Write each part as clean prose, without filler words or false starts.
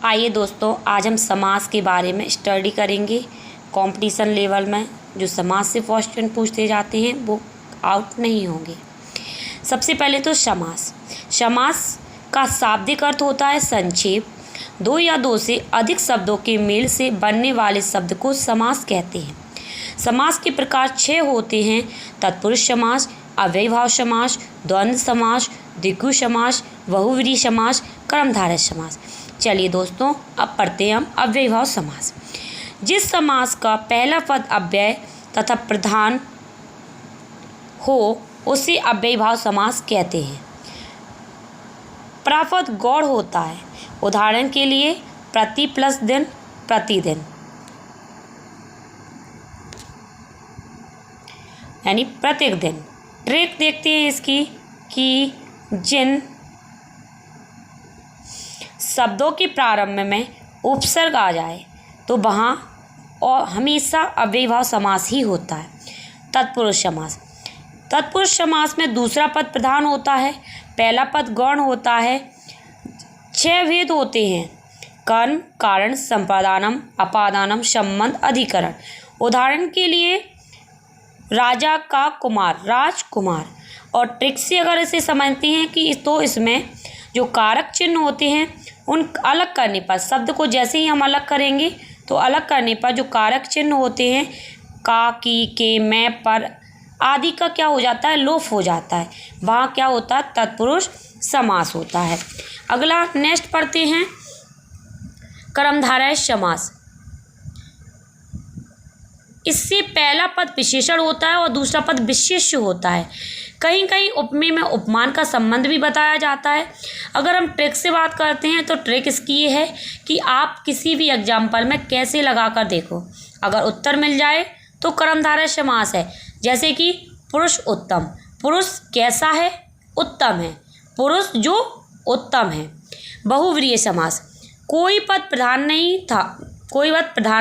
आइए दोस्तों, आज हम समास के बारे में स्टडी करेंगे। कंपटीशन लेवल में जो समास से क्वेश्चन पूछते जाते हैं वो आउट नहीं होंगे। सबसे पहले तो समास। समास का शाब्दिक अर्थ होता है संक्षेप। दो या दो से अधिक शब्दों के मेल से बनने वाले शब्द को समास कहते हैं। समास के प्रकार 6 होते हैं: तत्पुरुष समास, अव्ययीभाव समास, द्वंद्व समास, द्विगु समास, बहुव्रीहि समास, कर्मधारय समास। चलिए दोस्तों, अब पढ़ते हैं हम अव्ययीभाव समास। जिस समास का पहला पद अव्यय तथा प्रधान हो उसे अव्ययीभाव समास कहते हैं। प्रापद गौड़ होता है। उदाहरण के लिए प्रति प्लस दिन, प्रतिदिन, यानी प्रत्येक दिन। ट्रिक देखते हैं इसकी कि जिन शब्दों के प्रारंभ में उपसर्ग आ जाए तो वहाँ और हमेशा अव्ययीभाव समास ही होता है। तत्पुरुष समास। तत्पुरुष समास में दूसरा पद प्रधान होता है, पहला पद गौण होता है। 6 भेद होते हैं: कर्म, कारण, संपादानम, अपादानम, संबंध, अधिकरण। उदाहरण के लिए राजा का कुमार, राजकुमार। और ट्रिक से अगर इसे समझते हैं कि तो इसमें जो कारक चिन्ह होते हैं उन अलग करने पर, शब्द को जैसे ही हम अलग करेंगे तो अलग करने पर जो कारक चिन्ह होते हैं का, की, के, मैं, पर आदि का क्या हो जाता है, लोप हो जाता है। वहाँ क्या होता है, तत्पुरुष समास होता है। अगला नेक्स्ट पढ़ते हैं कर्मधारय समास। इससे पहला पद विशेषण होता है और दूसरा पद विशेष्य होता है। कहीं कहीं उपमेय में उपमान का संबंध भी बताया जाता है। अगर हम ट्रिक से बात करते हैं तो ट्रिक इसकी ये है कि आप किसी भी एग्जाम्पल में कैसे लगा कर देखो, अगर उत्तर मिल जाए तो कर्मधारय समास है। जैसे कि पुरुष उत्तम, पुरुष कैसा है, उत्तम है, पुरुष जो उत्तम है। बहुव्रीहि समास। कोई पद प्रधान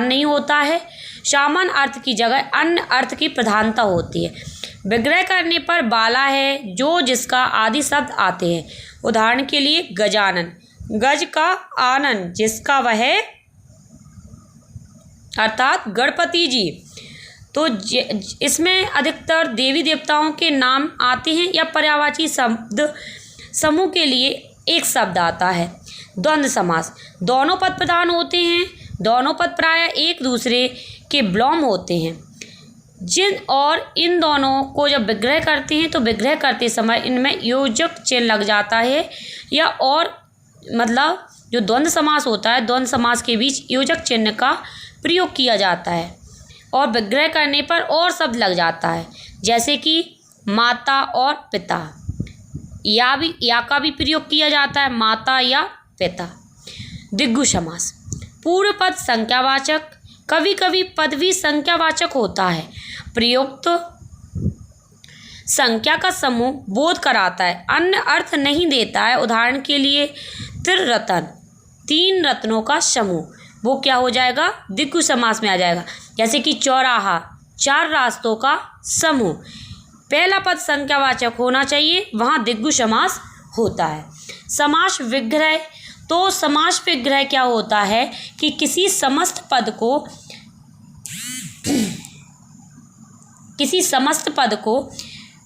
नहीं होता है। सामान्य अर्थ की जगह अन्य अर्थ की प्रधानता होती है। विग्रह करने पर बाला है जो जिसका आदि शब्द आते हैं। उदाहरण के लिए गजानन, गज का आनंद, जिसका वह अर्थात गणपति जी। तो इसमें अधिकतर देवी देवताओं के नाम आते हैं या पर्यायवाची शब्द समूह के लिए एक शब्द आता है। द्वंद्व समास। दोनों पद प्रधान होते हैं। दोनों पद प्रायः एक दूसरे के विलोम होते हैं। जिन और इन दोनों को जब विग्रह करते हैं तो विग्रह करते समय इनमें योजक चिन्ह लग जाता है, या और मतलब जो द्वंद्व समास होता है, द्वंद्व समास के बीच योजक चिन्ह का प्रयोग किया जाता है और विग्रह करने पर और शब्द लग जाता है। जैसे कि माता और पिता, या का भी प्रयोग किया जाता है, माता या पिता। द्विगु समास। पूर्व पद संख्यावाचक, कभी कभी पद भी संख्यावाचक होता है। प्रयुक्त संख्या का समूह बोध कराता है, अन्य अर्थ नहीं देता है। उदाहरण के लिए त्रिरत्न, 3 रत्नों का समूह, वो क्या हो जाएगा, द्विगु समास में आ जाएगा। जैसे कि चौराहा, 4 रास्तों का समूह। पहला पद संख्यावाचक होना चाहिए, वहाँ द्विगु समास होता है। समास विग्रह। तो समास विग्रह क्या होता है कि किसी समस्त पद को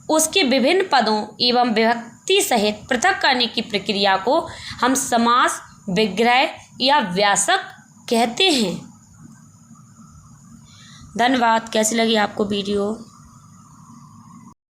उसके विभिन्न पदों एवं विभक्ति सहित पृथक करने की प्रक्रिया को हम समास विग्रह या व्यासक कहते हैं। धन्यवाद। कैसी लगी आपको वीडियो?